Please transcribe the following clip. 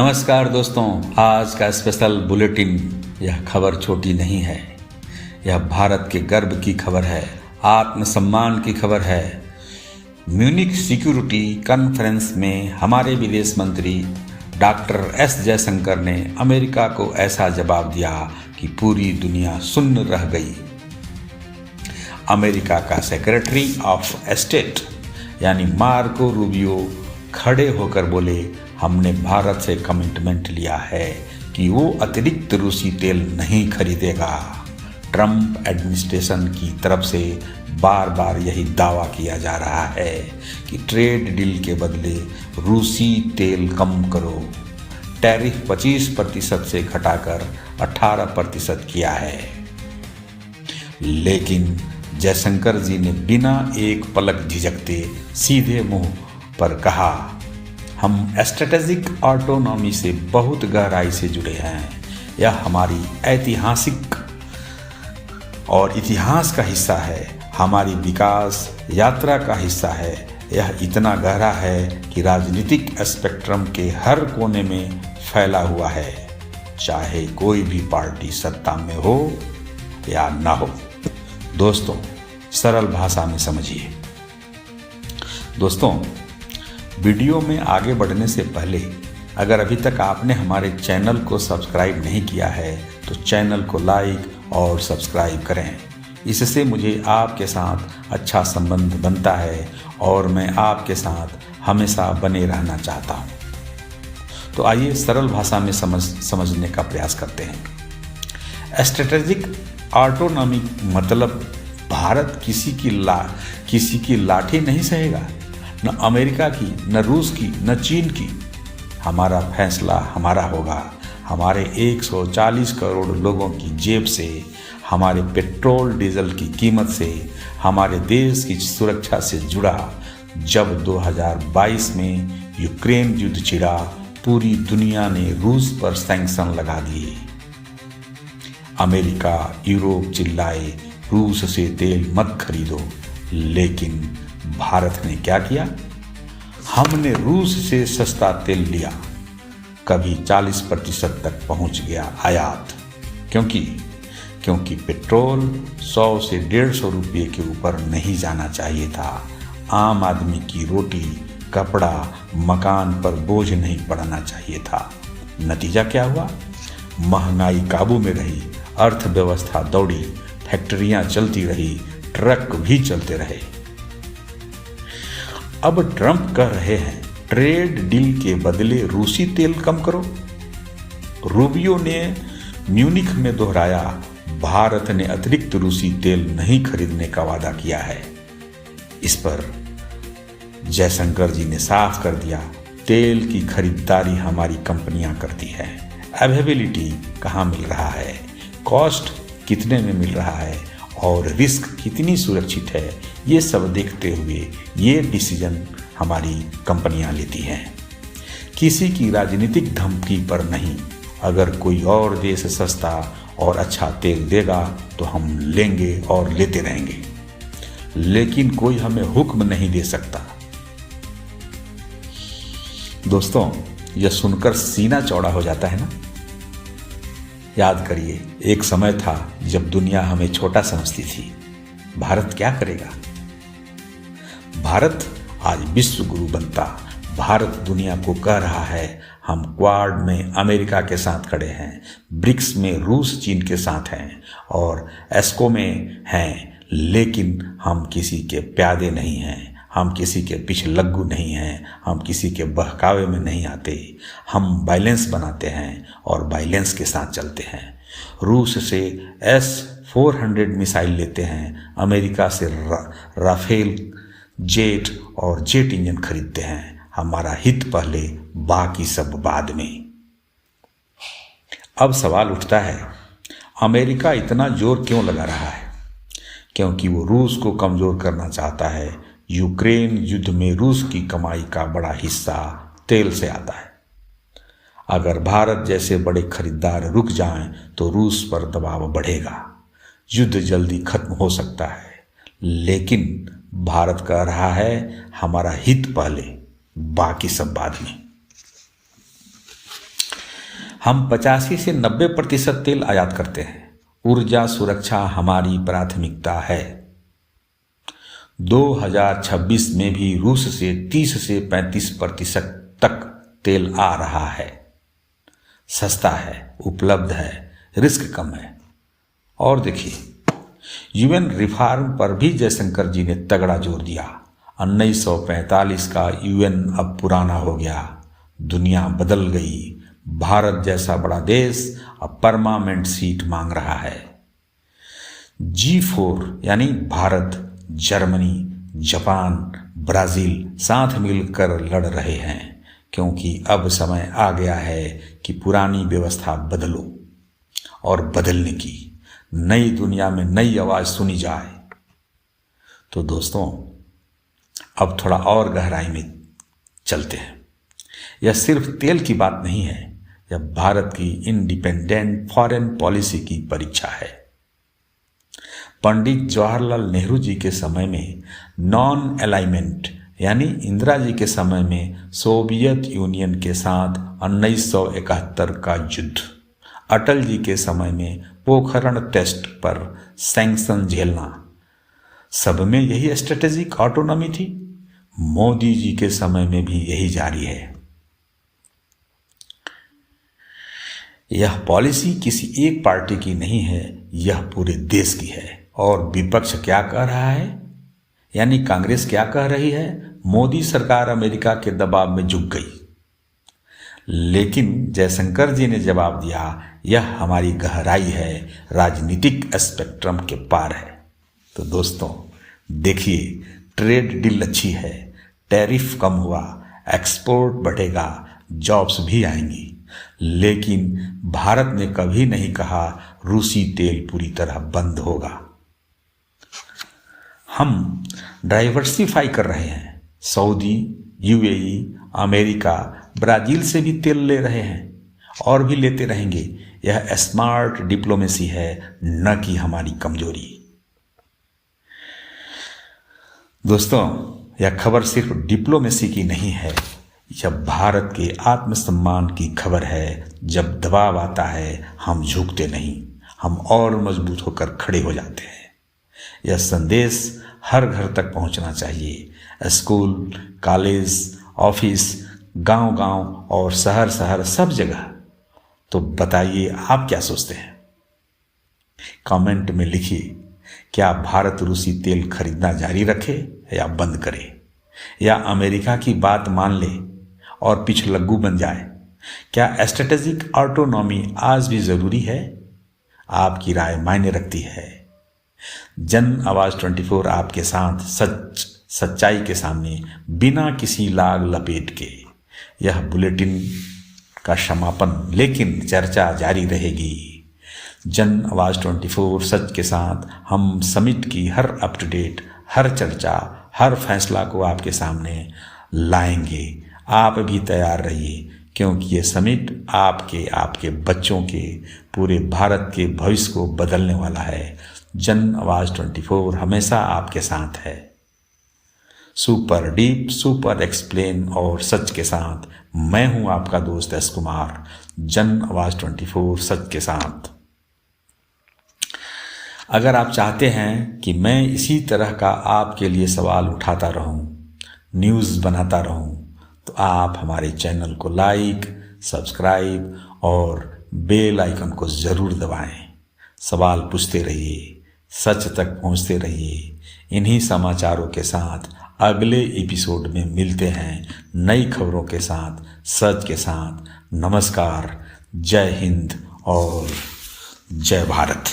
नमस्कार दोस्तों, आज का स्पेशल बुलेटिन। यह खबर छोटी नहीं है, यह भारत के गर्व की खबर है, आत्मसम्मान की खबर है। म्यूनिख सिक्योरिटी कॉन्फ्रेंस में हमारे विदेश मंत्री डॉक्टर एस जयशंकर ने अमेरिका को ऐसा जवाब दिया कि पूरी दुनिया सुन्न रह गई। अमेरिका का सेक्रेटरी ऑफ स्टेट यानी मार्को रूबियो खड़े होकर बोले, हमने भारत से कमिटमेंट लिया है कि वो अतिरिक्त रूसी तेल नहीं खरीदेगा। ट्रंप एडमिनिस्ट्रेशन की तरफ से बार बार यही दावा किया जा रहा है कि ट्रेड डील के बदले रूसी तेल कम करो। टैरिफ 25% से घटाकर 18% किया है। लेकिन जयशंकर जी ने बिना एक पलक झिझकते सीधे मुंह पर कहा, हम स्ट्रेटेजिक ऑटोनॉमी से बहुत गहराई से जुड़े हैं। यह हमारी ऐतिहासिक और इतिहास का हिस्सा है, हमारी विकास यात्रा का हिस्सा है। यह इतना गहरा है कि राजनीतिक स्पेक्ट्रम के हर कोने में फैला हुआ है, चाहे कोई भी पार्टी सत्ता में हो या ना हो। दोस्तों, सरल भाषा में समझिए। दोस्तों, वीडियो में आगे बढ़ने से पहले अगर अभी तक आपने हमारे चैनल को सब्सक्राइब नहीं किया है तो चैनल को लाइक और सब्सक्राइब करें। इससे मुझे आपके साथ अच्छा संबंध बनता है और मैं आपके साथ हमेशा बने रहना चाहता हूँ। तो आइए सरल भाषा में समझने का प्रयास करते हैं। स्ट्रेटेजिक ऑटोनॉमी मतलब भारत किसी की लाठी नहीं सहेगा, न अमेरिका की, न रूस की, न चीन की। हमारा फैसला हमारा होगा। हमारे 140 करोड़ लोगों की जेब से, हमारे पेट्रोल डीजल की कीमत से, हमारे देश की सुरक्षा से जुड़ा। जब 2022 में यूक्रेन युद्ध छिड़ा, पूरी दुनिया ने रूस पर सैंक्शन लगा दिए। अमेरिका, यूरोप चिल्लाए, रूस से तेल मत खरीदो। लेकिन भारत ने क्या किया? हमने रूस से सस्ता तेल लिया, कभी 40% तक पहुंच गया आयात। क्योंकि पेट्रोल 100 से 150 रुपये के ऊपर नहीं जाना चाहिए था। आम आदमी की रोटी, कपड़ा, मकान पर बोझ नहीं पड़ना चाहिए था। नतीजा क्या हुआ? महंगाई काबू में रही, अर्थव्यवस्था दौड़ी, फैक्ट्रियां चलती रही, ट्रक भी चलते रहे। अब ट्रंप कह रहे हैं ट्रेड डील के बदले रूसी तेल कम करो। रूबियो ने म्यूनिख में दोहराया, भारत ने अतिरिक्त रूसी तेल नहीं खरीदने का वादा किया है। इस पर जयशंकर जी ने साफ कर दिया, तेल की खरीदारी हमारी कंपनियां करती है। अवेलेबिलिटी कहाँ मिल रहा है, कॉस्ट कितने में मिल रहा है और रिस्क कितनी सुरक्षित है, ये सब देखते हुए ये डिसीजन हमारी कंपनियां लेती हैं। किसी की राजनीतिक धमकी पर नहीं। अगर कोई और देश सस्ता और अच्छा तेल देगा तो हम लेंगे और लेते रहेंगे, लेकिन कोई हमें हुक्म नहीं दे सकता। दोस्तों, यह सुनकर सीना चौड़ा हो जाता है ना। याद करिए, एक समय था जब दुनिया हमें छोटा समझती थी। भारत क्या करेगा? भारत आज विश्व गुरु बनता। भारत दुनिया को कह रहा है, हम क्वाड में अमेरिका के साथ खड़े हैं, ब्रिक्स में रूस चीन के साथ हैं और एस्को में हैं। लेकिन हम किसी के प्यादे नहीं हैं, हम किसी के पिछलग्गू नहीं हैं, हम किसी के बहकावे में नहीं आते। हम बैलेंस बनाते हैं और बैलेंस के साथ चलते हैं। रूस से S-400 मिसाइल लेते हैं, अमेरिका से राफेल जेट और जेट इंजन खरीदते हैं। हमारा हित पहले, बाकी सब बाद में। अब सवाल उठता है, अमेरिका इतना जोर क्यों लगा रहा है? क्योंकि वो रूस को कमजोर करना चाहता है। यूक्रेन युद्ध में रूस की कमाई का बड़ा हिस्सा तेल से आता है। अगर भारत जैसे बड़े खरीदार रुक जाएं तो रूस पर दबाव बढ़ेगा। युद्ध जल्दी खत्म हो सकता है, लेकिन भारत कह रहा है हमारा हित पहले, बाकी सब बाद में। हम 85 से 90% तेल आयात करते हैं। ऊर्जा सुरक्षा हमारी प्राथमिकता है। 2026 में भी रूस से 30 से 35% तक तेल आ रहा है। सस्ता है, उपलब्ध है, रिस्क कम है। और देखिए, यूएन रिफॉर्म पर भी जयशंकर जी ने तगड़ा जोर दिया। 1945 का यूएन अब पुराना हो गया। दुनिया बदल गई। भारत जैसा बड़ा देश अब परमानेंट सीट मांग रहा है। G4 यानी भारत, जर्मनी, जापान, ब्राजील साथ मिलकर लड़ रहे हैं, क्योंकि अब समय आ गया है कि पुरानी व्यवस्था बदलो और बदलने की, नई दुनिया में नई आवाज सुनी जाए। तो दोस्तों, अब थोड़ा और गहराई में चलते हैं। यह सिर्फ तेल की बात नहीं है, यह भारत की इंडिपेंडेंट फॉरेन पॉलिसी की परीक्षा है। पंडित जवाहरलाल नेहरू जी के समय में नॉन अलाइनमेंट यानी इंदिरा जी के समय में सोवियत यूनियन के साथ 1971 का युद्ध, अटल जी के समय में पोखरण टेस्ट पर सैंक्शन झेलना, सब में यही स्ट्रेटेजिक ऑटोनॉमी थी। मोदी जी के समय में भी यही जारी है। यह पॉलिसी किसी एक पार्टी की नहीं है, यह पूरे देश की है। और विपक्ष क्या कह रहा है, यानी कांग्रेस क्या कह रही है? मोदी सरकार अमेरिका के दबाव में झुक गई। लेकिन जयशंकर जी ने जवाब दिया, यह हमारी गहराई है, राजनीतिक स्पेक्ट्रम के पार है। तो दोस्तों देखिए, ट्रेड डील अच्छी है, टैरिफ कम हुआ, एक्सपोर्ट बढ़ेगा, जॉब्स भी आएंगी। लेकिन भारत ने कभी नहीं कहा रूसी तेल पूरी तरह बंद होगा। हम डाइवर्सिफाई कर रहे हैं। सऊदी, यूएई, अमेरिका, ब्राजील से भी तेल ले रहे हैं और भी लेते रहेंगे। यह स्मार्ट डिप्लोमेसी है, न कि हमारी कमजोरी। दोस्तों, यह खबर सिर्फ डिप्लोमेसी की नहीं है, यह भारत के आत्मसम्मान की खबर है। जब दबाव आता है, हम झुकते नहीं, हम और मजबूत होकर खड़े हो जाते हैं। यह संदेश हर घर तक पहुंचना चाहिए। स्कूल, कॉलेज, ऑफिस, गांव-गांव और शहर-शहर, सब जगह। तो बताइए, आप क्या सोचते हैं? कमेंट में लिखिए, क्या भारत रूसी तेल खरीदना जारी रखे या बंद करे, या अमेरिका की बात मान ले और पिछलग्गू बन जाए? क्या स्ट्रेटेजिक ऑटोनॉमी आज भी जरूरी है? आपकी राय मायने रखती है। जन आवाज 24 आपके साथ सच्चाई के सामने, बिना किसी लाग लपेट के। यह बुलेटिन का समापन, लेकिन चर्चा जारी रहेगी। जन आवाज 24 सच के साथ हम समिट की हर अपडेट, हर चर्चा, हर फैसला को आपके सामने लाएंगे। आप भी तैयार रहिए, क्योंकि ये समिट आपके बच्चों के, पूरे भारत के भविष्य को बदलने वाला है। जन आवाज 24 हमेशा आपके साथ है। सुपर डीप, सुपर एक्सप्लेन और सच के साथ मैं हूं आपका दोस्त एस कुमार। जन आवाज 24 सच के साथ। अगर आप चाहते हैं कि मैं इसी तरह का आपके लिए सवाल उठाता रहूं, न्यूज़ बनाता रहूं, तो आप हमारे चैनल को लाइक, सब्सक्राइब और बेल आइकन को ज़रूर दबाएं। सवाल पूछते रहिए, सच तक पहुंचते रहिए। इन्हीं समाचारों के साथ अगले एपिसोड में मिलते हैं, नई खबरों के साथ, सच के साथ। नमस्कार, जय हिंद और जय भारत।